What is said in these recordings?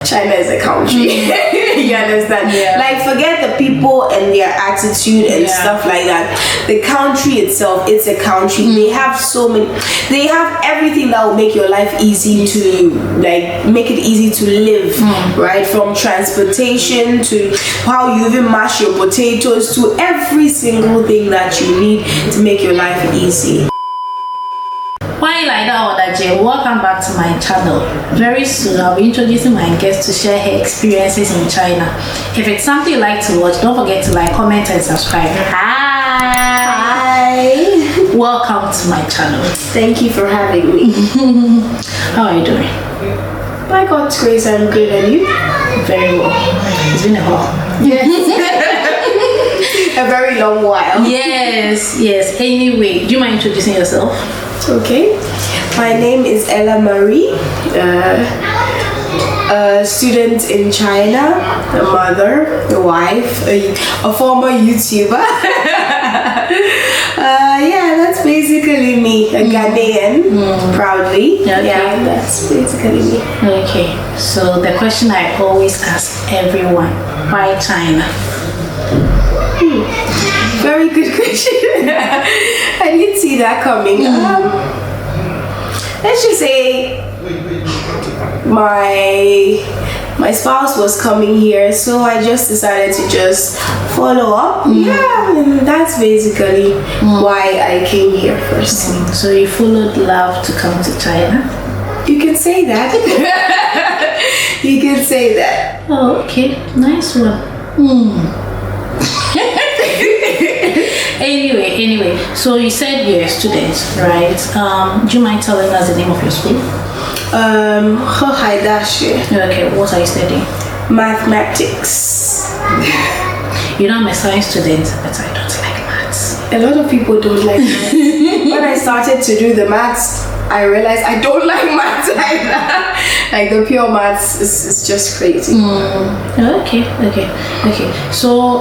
China is a country. You understand? Yeah. Like, forget the people and their attitude and stuff like that. The country itself, it's a country. They have they have everything that will make your life easy to, like, make it easy to live, right? From transportation to how you even mash your potatoes to every single thing that you need to make your life easy. Why like that, Odaje? Welcome back to my channel. Very soon I'll be introducing my guest to share her experiences in China. If it's something you like to watch, don't forget to like, comment and subscribe. Hi! Welcome to my channel. Thank you for having me. How are you doing? By God's grace, I'm good. And you? Very well. It's been a while. Yes. A very long while. Yes. Anyway, do you mind introducing yourself? Okay, my name is Ella Marie, a student in China, a mother, a wife, a former YouTuber. Yeah, that's basically me, a Ghanaian, proudly. Okay. Yeah, that's basically me. Okay, so the question I always ask everyone, why China? Very good question. I didn't see that coming. Let's just say my spouse was coming here, so I just decided to just follow up. Yeah, and that's basically why I came here first. So you followed love to come to China? You can say that. You can say that. Oh, okay, nice one. Anyway, so you said you're a student, right? Do you mind telling us the name of your school? Okay, what are you studying? Mathematics. You know, I'm a science student, but I don't like maths. A lot of people don't like maths. When I started to do the maths, I realized I don't like maths either. Like, the pure maths is just crazy. Okay. So,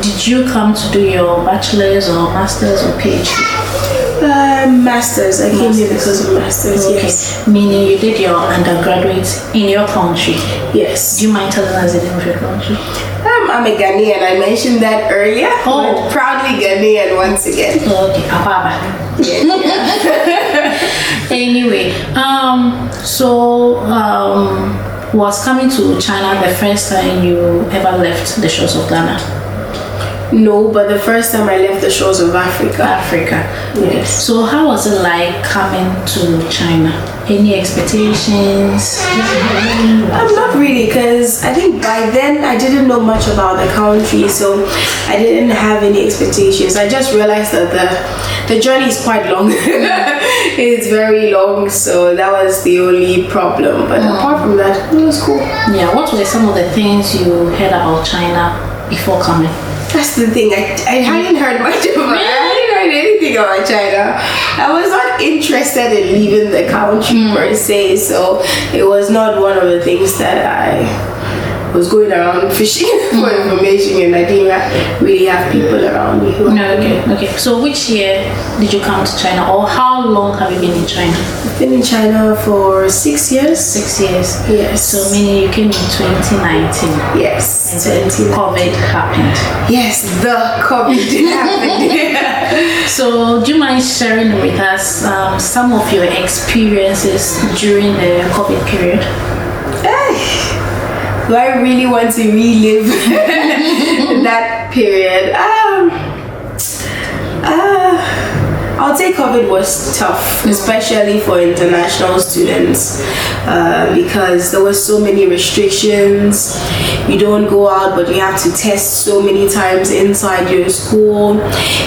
did you come to do your bachelor's or master's or PhD? Masters. I came here because of masters. Okay. Yes. Meaning you did your undergraduate in your country. Yes. Do you mind telling us the name of your country? I'm a Ghanaian. I mentioned that earlier. Oh. But proudly Ghanaian once again. Okay. Apaba. Yeah. Anyway, was coming to China the first time you ever left the shores of Ghana? No, but the first time I left the shores of Africa. Yes. So how was it like coming to China? Any expectations? Not really, because I think by then I didn't know much about the country, so I didn't have any expectations. I just realized that the journey is quite long. It's very long, so that was the only problem. But apart from that, it was cool. Yeah, what were some of the things you heard about China before coming? That's the thing. I hadn't heard much about it. I hadn't heard anything about China. I was not interested in leaving the country per se, so it was not one of the things that I was going around fishing for information, and I didn't really have people around me. Okay. So which year did you come to China, or how long have you been in China? I've been in China for 6 years. 6 years. Yes. So meaning you came in 2019. Yes. And then COVID happened. Yes, the COVID happened. So do you mind sharing with us some of your experiences during the COVID period? Do I really want to relive that period? I'll say COVID was tough, especially for international students, because there were so many restrictions. You don't go out, but you have to test so many times inside your school.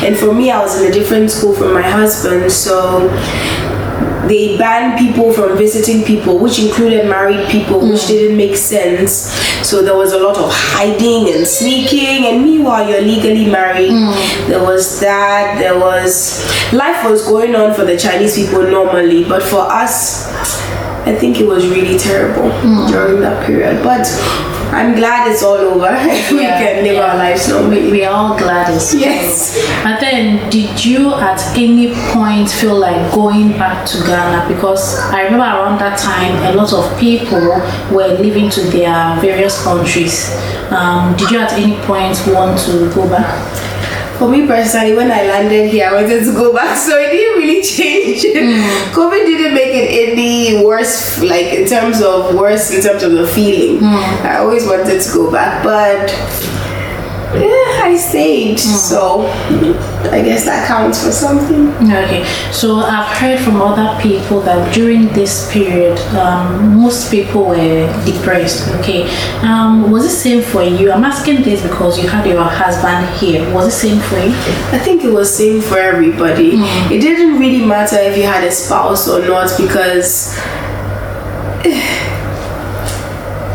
And for me, I was in a different school from my husband, so they banned people from visiting people, which included married people, which didn't make sense. So there was a lot of hiding and sneaking, and meanwhile you're legally married. There was that. There was life was going on for the Chinese people normally, but for us I think it was really terrible during that period. But I'm glad it's all over. We can live our lives normally. We are all glad it's Yes. But then, did you at any point feel like going back to Ghana? Because I remember around that time, a lot of people were leaving to their various countries. Did you at any point want to go back? For me personally, when I landed here, I wanted to go back, so it didn't really change. COVID didn't make it any worse, like in terms of the feeling. I always wanted to go back, but I stayed, so I guess that counts for something. Okay, so I've heard from other people that during this period, most people were depressed. Okay, was it same for you? I'm asking this because you had your husband here. Was it same for you? I think it was same for everybody. It didn't really matter if you had a spouse or not, because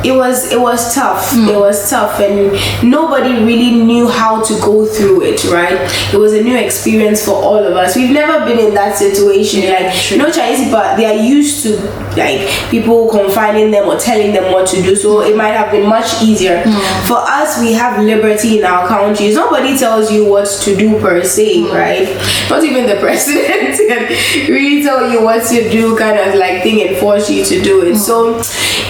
it was tough. It was tough, and nobody really knew how to go through it, right? It was a new experience for all of us. We've never been in that situation. Chinese people, they are used to like people confining them or telling them what to do, so it might have been much easier. For us, we have liberty in our countries. Nobody tells you what to do per se, right? Not even the president can really tell you what to do, kind of like thing, and force you to do it. So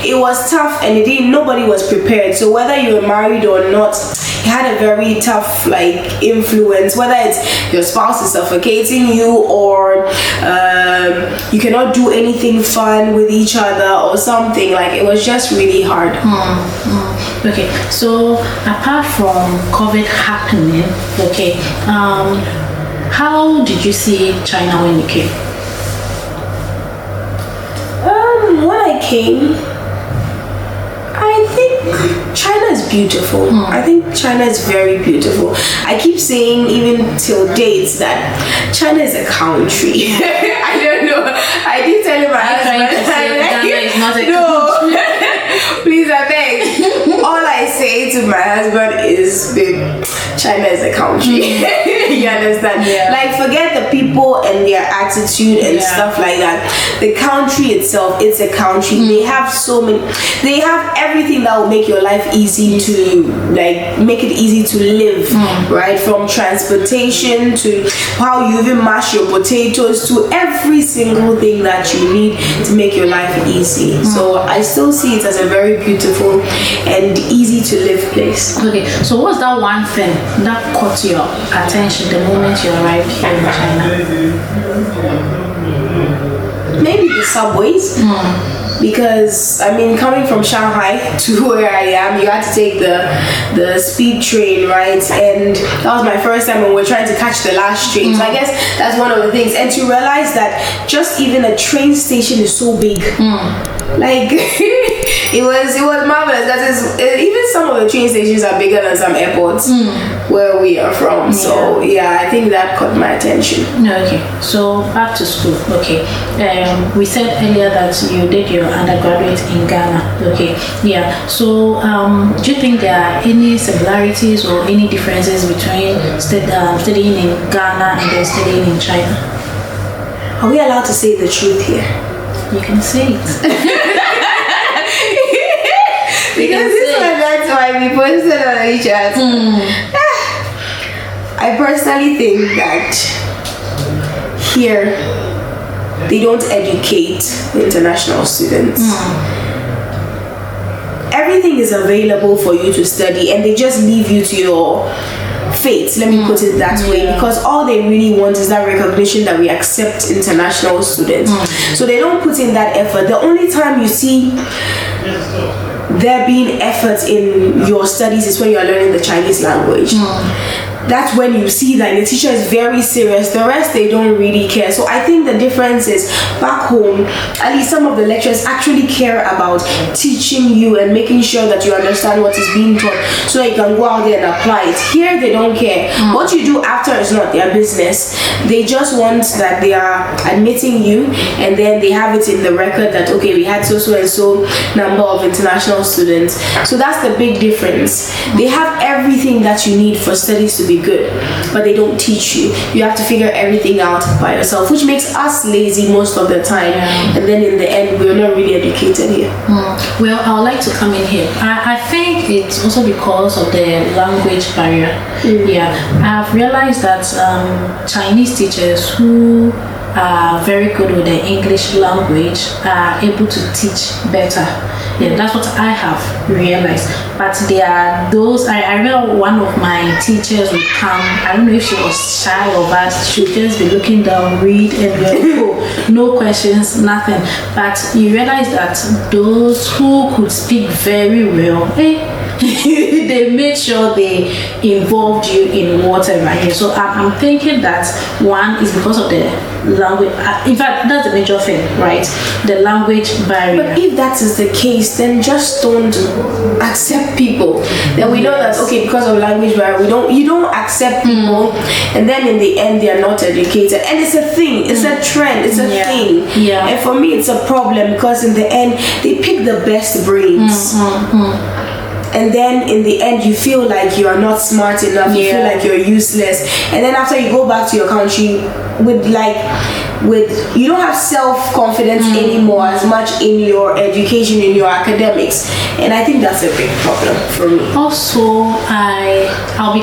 it was tough, and nobody was prepared. So whether you were married or not, it had a very tough like influence, whether it's your spouse is suffocating you, or you cannot do anything fun with each other or something. Like, it was just really hard. Okay, so apart from COVID happening, okay, how did you see China when you came? When I came, I think China is beautiful. I think China is very beautiful. I keep saying, even till dates, that China is a country. I don't know. I keep telling my husband, China is not a country. Please, I beg. All I say to my husband is, babe, China is a country. You understand? Yeah. Like, forget the people and their attitude and stuff like that. The country itself, it's a country. They have they have everything that will make your life easy to, like, make it easy to live, right? From transportation to how you even mash your potatoes, to every single thing that you need to make your life easy. So I still see it as a very beautiful and easy to live place. Okay, so what's that one thing that caught your attention the moment you arrived here in China? Maybe the subways. Because I mean, coming from Shanghai to where I am, you had to take the speed train, right? And that was my first time when we were trying to catch the last train. So I guess that's one of the things. And to realize that just even a train station is so big. Like, it was marvelous. That is, even some of the train stations are bigger than some airports where we are from. So yeah, I think that caught my attention. Okay, so back to school. Okay, we said earlier that you did your undergraduate in Ghana. Okay, yeah. So do you think there are any similarities or any differences between studying in Ghana and then studying in China? Are we allowed to say the truth here? You can say it. Because this one, that's why we posted on each other. I personally think that here they don't educate the international students. Everything is available for you to study, and they just leave you to your fate, let me put it that way, because all they really want is that recognition that we accept international students. So they don't put in that effort. The only time you see there being effort in your studies is when you are learning the Chinese language. That's when you see that the teacher is very serious. The rest, they don't really care. So I think the difference is, back home, at least some of the lecturers actually care about teaching you and making sure that you understand what is being taught, so that you can go out there and apply it. Here, they don't care. What you do after is not their business. They just want that they are admitting you, and then they have it in the record that, okay, we had so and so number of international students. So that's the big difference. They have everything that you need for studies to be be good, but they don't teach you. You have to figure everything out by yourself, which makes us lazy most of the time. And then in the end, we're not really educated here. Well, I would like to come in here. I think it's also because of the language barrier. Yeah, I've realized that Chinese teachers who are very good with the English language are able to teach better. Yeah, that's what I have realized. But there are those, I remember one of my teachers would come, I don't know if she was shy or bad, she would just be looking down, read, and go, no questions, nothing. But you realize that those who could speak very well, they made sure they involved you in whatever. So I'm thinking that one is because of the language. In fact, that's the major thing, right? The language barrier. But if that is the case, then just don't accept people. Then we know that, okay, because of language barrier, you don't accept people, and then in the end they are not educated. And it's a thing, it's a trend, it's a thing. Yeah. And for me, it's a problem because in the end they pick the best brains. And then in the end you feel like you are not smart enough, you feel like you're useless, and then after you go back to your country with you don't have self-confidence anymore as much in your education, in your academics, and I think that's a big problem for me. Also, I'll be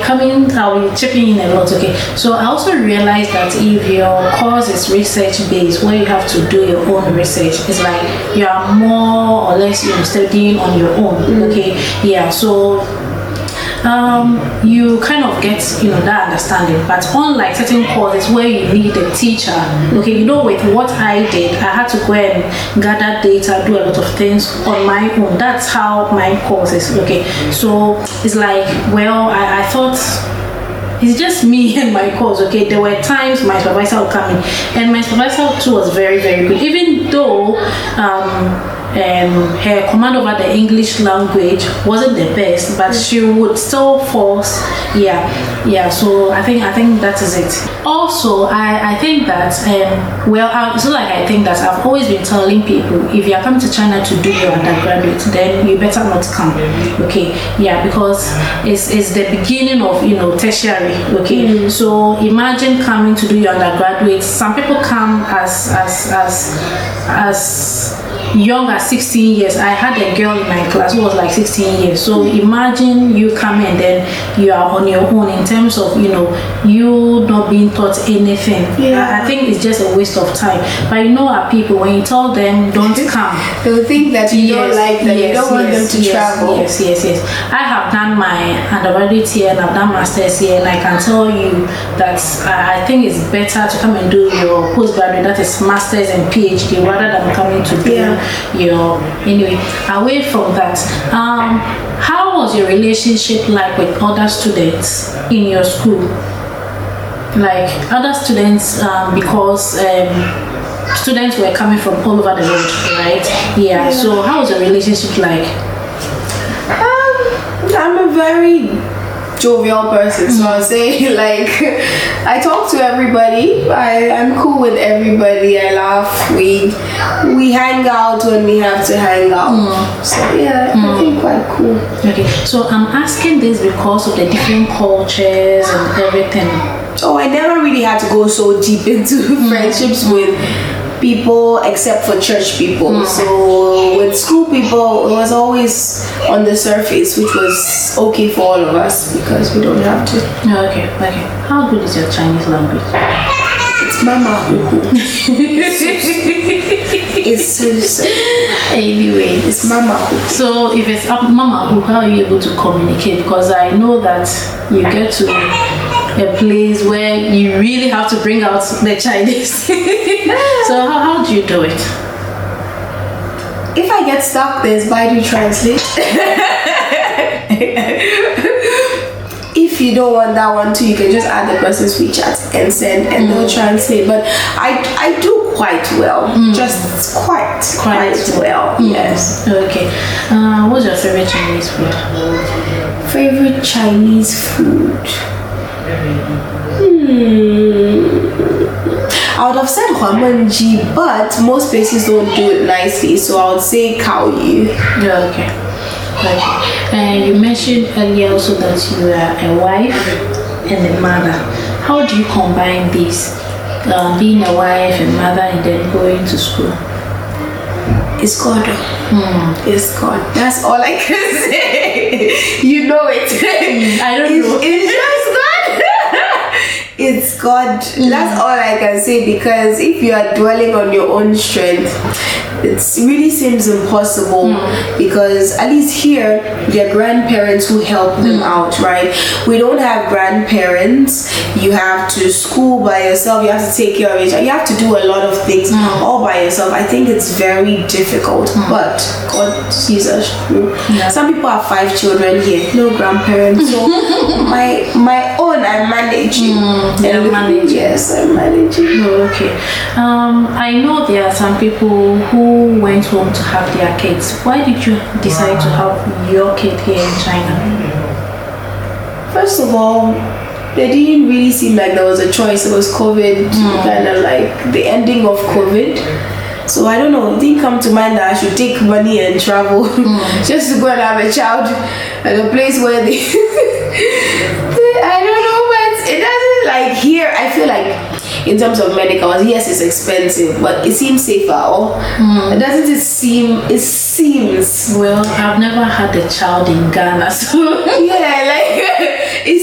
chipping in a lot. Okay, so I also realized that if your course is research based, where you have to do your own research, it's like you are more or less studying on your own. Okay, yeah, so you kind of get that understanding. But unlike certain courses where you need a teacher, okay, with what I did, I had to go and gather data, do a lot of things on my own. That's how my course is. Okay, so it's like, well, I thought it's just me and my course. Okay, there were times my supervisor would come in, and my supervisor too was very, very good, even though her command over the English language wasn't the best, but she would still force. So I think that is it. Also, I think that I think that I've always been telling people, if you are coming to China to do your undergraduate, then you better not come. Okay, because it's the beginning of tertiary. Okay, so imagine coming to do your undergraduate. Some people come as young as 16 years. I had a girl in my class who was like 16 years. So imagine you come and then you are on your own in terms of you not being taught anything. I think it's just a waste of time. But our people, when you tell them don't come, they'll think that you don't like them, you don't want them to travel. Yes. I have done my undergraduate here and I've done masters here, and I can tell you that I think it's better to come and do your postgraduate, that is masters and PhD, rather than coming to do anyway. Away from that, how was your relationship like with other students in your school? Like other students, because students were coming from all over the world, right? So how was your relationship like? I'm a very jovial person, so I'll say I talk to everybody. I'm cool with everybody. I laugh. We hang out when we have to hang out. So I think quite cool. Okay, so I'm asking this because of the different cultures and everything. Oh, I never really had to go so deep into friendships with people except for church people. So with school people, it was always on the surface, which was okay for all of us because we don't have to. Okay. How good is your Chinese language? It's Mama Huhu. It's so anyway, it's Mama Huhu. So if it's Mama Huhu, how are you able to communicate? Because I know that you get to a place where you really have to bring out the Chinese. So how do you do it? If I get stuck, there's Baidu Translate. If you don't want that one too, you can just add the person's WeChat and send, and they'll translate. But I do quite well, just quite well. Yes. Okay. What's your favorite Chinese food? Favorite Chinese food? I would have said huamenji, but most places don't do it nicely, so I would say kaoyu. Okay. And you mentioned earlier also that you are a wife. and a mother. How do you combine these? Being a wife and mother and then going to school? It's God. It's God. That's all I can say. You know it. I don't know. It's just God. It's God. That's all I can say, because if you are dwelling on your own strength, it really seems impossible, because at least here their grandparents who help them out, right? We don't have grandparents. You have to school by yourself. You have to take care of it. You have to do a lot of things all by yourself. I think it's very difficult, but God sees us through. Some people have 5 children here, no grandparents. So my own, I'm managing. Yes, I'm managing. Oh, okay. I know there are some people who went home to have their kids. Why did you decide to have your kid here in China? First of all, it didn't really seem like there was a choice. It was COVID, kind of like the ending of COVID. So I don't know, it didn't come to mind that I should take money and travel just to go and have a child at a place where they I don't know, but it doesn't, like here, I feel like in terms of medicals, yes, it's expensive, but it seems safer. It doesn't it seems. Well, I've never had a child in Ghana, so yeah, like it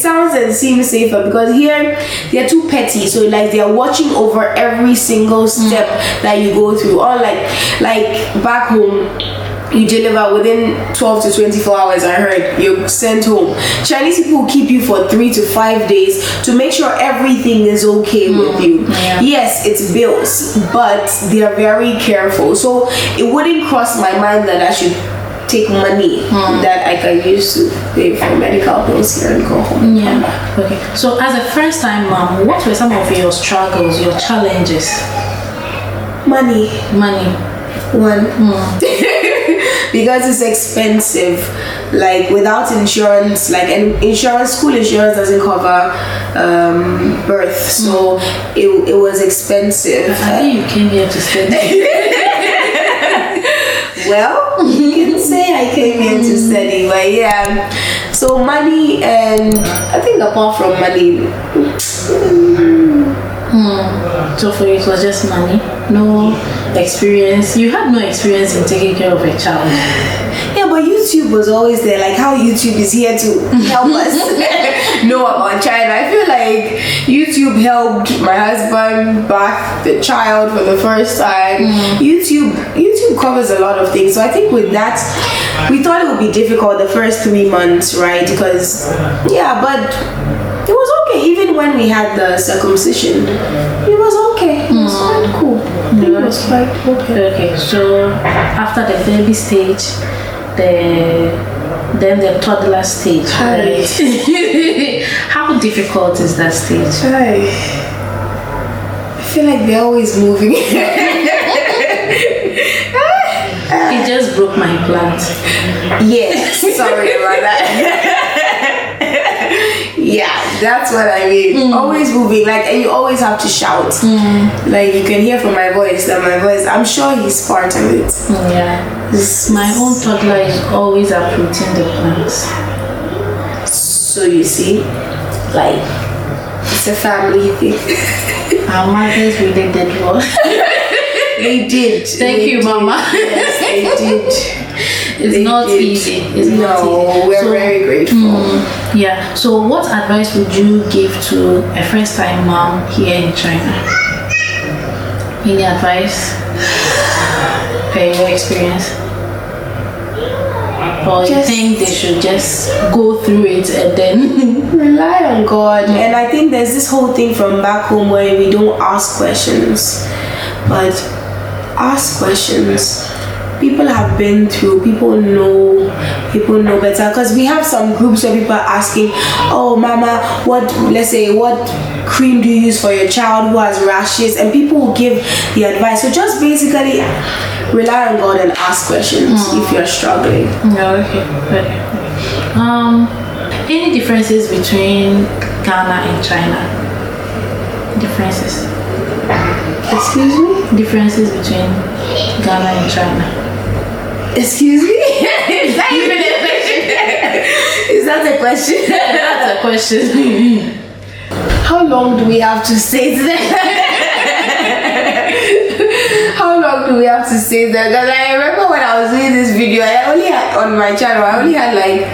sounds and seems safer, because here they're too petty, so like they're watching over every single step that you go through. Or like back home, you deliver within 12 to 24 hours, I heard, you're sent home. Chinese people will keep you for 3 to 5 days to make sure everything is okay with you. Yes, it's bills, but they are very careful. So it wouldn't cross my mind that I should take money that I can use to pay for medical bills here and go home. Yeah. Okay. So as a first-time mom, what were some of your struggles, your challenges? Money. One. Because it's expensive, like without insurance, like, and school insurance doesn't cover birth, so it was expensive. I think you came here to study. Well, you can say I came here to study, but yeah. So money, and I think apart from money, so for you it was just money, no experience. You had no experience in taking care of a child. Yeah, but YouTube was always there, like how YouTube is here to help us know about China. I feel like YouTube helped my husband birth the child for the first time. YouTube covers a lot of things, so I think with that we thought it would be difficult the first 3 months, right? Because but it was okay. Even when we had the circumcision, it was okay. It was quite cool. It was quite okay. Okay, so after the baby stage, then the toddler stage. Right? How difficult is that stage? I feel like they're always moving. It just broke my plant. Yes, sorry about that. Yeah, that's what I mean. Always moving, like, and you always have to shout. Like, you can hear from my voice that I'm sure he's part of it. Yeah. My own toddler is always uprooting the plants. So you see, like, it's a family thing. Our mothers really did well. They did. Thank you, Mama. Yes, they did. It's not easy. We're very grateful. Yeah. So what advice would you give to a first-time mom here in China? Any advice? Per your experience? Or you think they should just go through it and then rely on God? And I think there's this whole thing from back home where we don't ask questions, but ask questions. People have been through, people know better, because we have some groups where people are asking, oh mama, what cream do you use for your child who has rashes, and people will give the advice. So just basically rely on God and ask questions if you're struggling. Okay. Any differences between Ghana and China? Differences? Excuse me? Differences between Ghana and China. Excuse me? Is that even a question? Is that a question? That's a question. How long do we have to stay there? How long do we have to stay there? Because I remember when I was doing this video, I only had on my channel, I only had like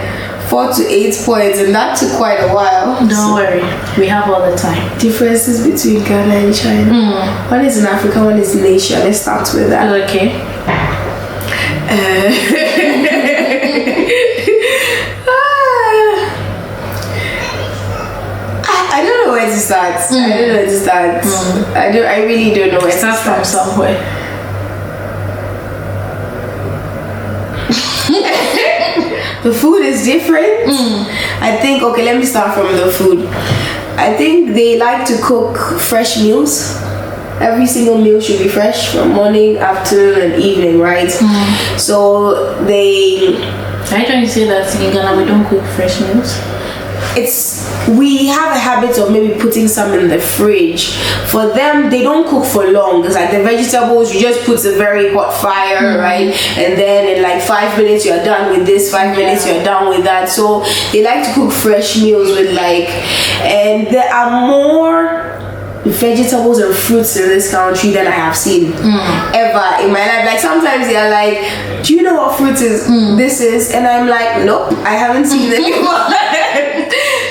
4 to 8 points, and that took quite a while. Don't worry, we have all the time. Differences between Ghana and China. One is in Africa, one is in Asia. Let's start with that. Okay. I don't know where to start. I don't know where to start. I really don't know where to start. From somewhere. The food is different. I think, okay, let me start from the food. I think they like to cook fresh meals. Every single meal should be fresh from morning, afternoon, and evening, right? So they... Are you trying to say that in Ghana we don't cook fresh meals? We have a habit of maybe putting some in the fridge. For them, they don't cook for long. It's like the vegetables, you just put a very hot fire, right? And then in like 5 minutes you're done with this, 5 minutes you're done with that. So they like to cook fresh meals with like, and there are more vegetables and fruits in this country than I have seen ever in my life. Like sometimes they are like, do you know what fruit is this is? And I'm like, nope, I haven't seen it before.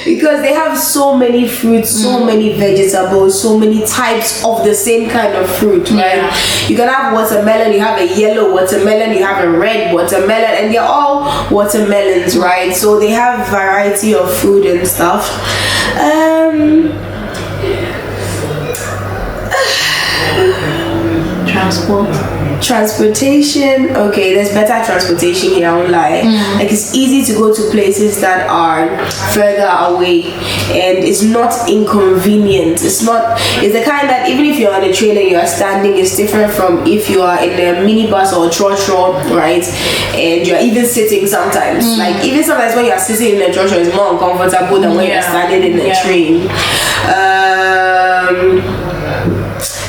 Because they have so many fruits, so many vegetables, so many types of the same kind of fruit, right? You can have watermelon, you have a yellow watermelon, you have a red watermelon, and they're all watermelons, right? So they have variety of food and stuff. Transportation, okay, there's better transportation here, I won't lie. Like it's easy to go to places that are further away, and it's not inconvenient. It's the kind that even if you're on a train and you are standing, it's different from if you are in a minibus or a trotro, right? And you're even sitting sometimes. Like even sometimes when you're sitting in a trotro, it's more uncomfortable than when you're standing in a train.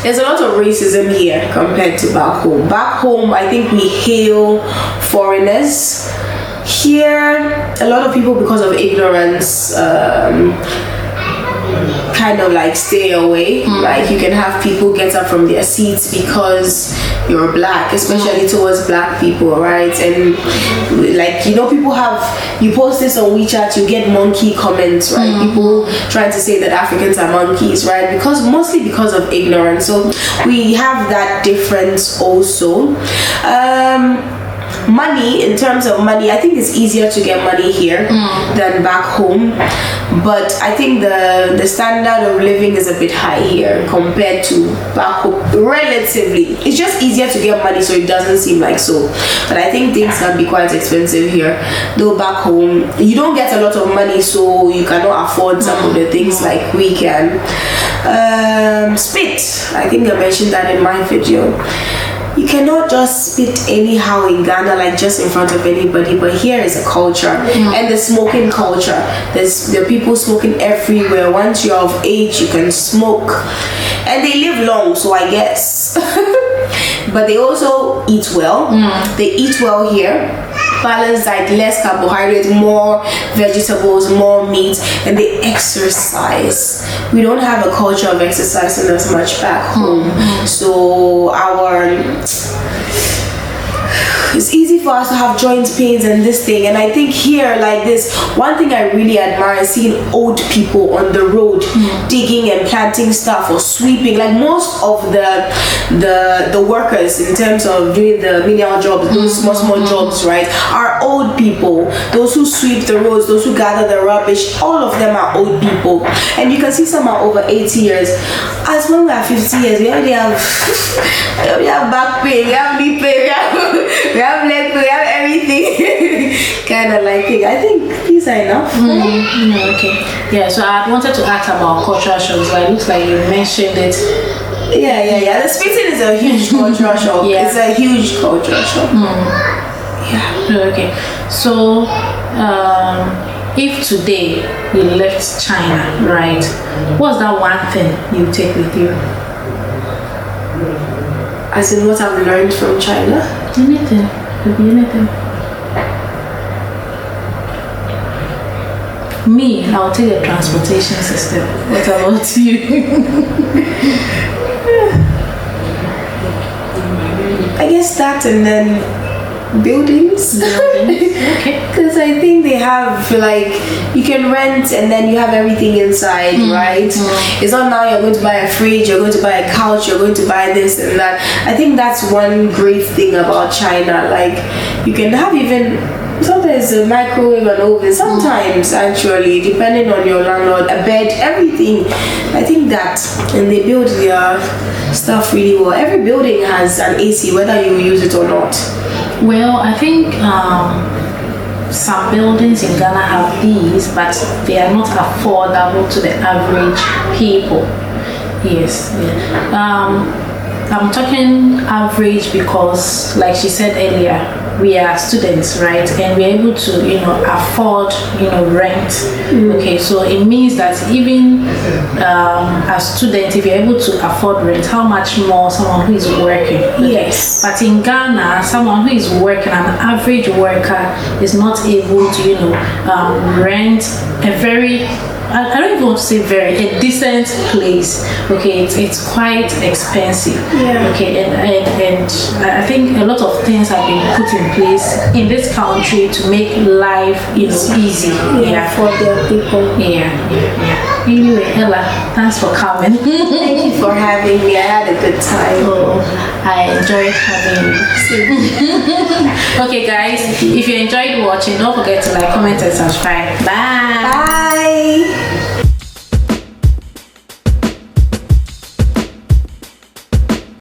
There's a lot of racism here compared to back home. Back home, I think we hail foreigners. Here, a lot of people, because of ignorance, kind of like stay away. Like you can have people get up from their seats because you're black, especially towards black people, right? And like, you know, people have, you post this on WeChat, you get monkey comments, right? People trying to say that Africans are monkeys, right? Mostly because of ignorance. So we have that difference also. Money, in terms of money, I think it's easier to get money here than back home, but I think the standard of living is a bit high here compared to back home. Relatively, it's just easier to get money, so it doesn't seem like so, but I think things can be quite expensive here. Though back home you don't get a lot of money, so you cannot afford some of the things like we can. Spit, I think I mentioned that in my video. You cannot just spit anyhow in Ghana, like just in front of anybody, but here is a culture. And the smoking culture, there are people smoking everywhere. Once you're of age, you can smoke, and they live long, so I guess. But they also eat well. They eat well here, balanced diet, less carbohydrates, more vegetables, more meat, and they exercise. We don't have a culture of exercising as much back home, so it's easy for us to have joint pains and this thing. And I think here, like this, one thing I really admire is seeing old people on the road digging and planting stuff or sweeping. Like most of the workers in terms of doing the menial jobs, those small jobs, right, are old people. Those who sweep the roads, those who gather the rubbish, all of them are old people. And you can see some are over 80 years. As when we are 50 years, we already have back pain, we have knee pain, we have leg pain, we have everything. Kind of like thing. I think these are enough. Okay. Yeah, so I wanted to ask about cultural shocks. Like, it looks like you mentioned it. Yeah. The spitting is a huge cultural shock. It's a huge cultural shock. Yeah. Okay. So, if today you left China, right, what's that one thing you take with you? As in what I've learned from China? Anything. Could be anything. Me, I'll take the transportation system. What about you? I guess that, and then buildings. Okay. Because I think they have, like, you can rent and then you have everything inside, right? It's not now you're going to buy a fridge, you're going to buy a couch, you're going to buy this and that. I think that's one great thing about China. Like, you can have even sometimes a microwave and oven, sometimes actually, depending on your landlord, a bed, everything. I think that, and they build their stuff really well. Every building has an AC, whether you use it or not. Well, I think some buildings in Ghana have these, but they are not affordable to the average people. Yes. I'm talking average because, like she said earlier, we are students, right? And we're able to, afford, rent. Okay, so it means that even as students, if you're able to afford rent, how much more someone who is working? Okay. Yes. But in Ghana, someone who is working, an average worker, is not able to, rent a very, I don't even want to say a decent place. Okay, it's quite expensive. Yeah. Okay, and I think a lot of things have been put in place in this country to make life, easy. Yeah, for the people. Yeah. Anyway, Ella, thanks for coming. Thank you for having me. I had a good time. Oh, I enjoyed having you. Okay, guys, if you enjoyed watching, don't forget to like, comment, and subscribe. Bye. Bye.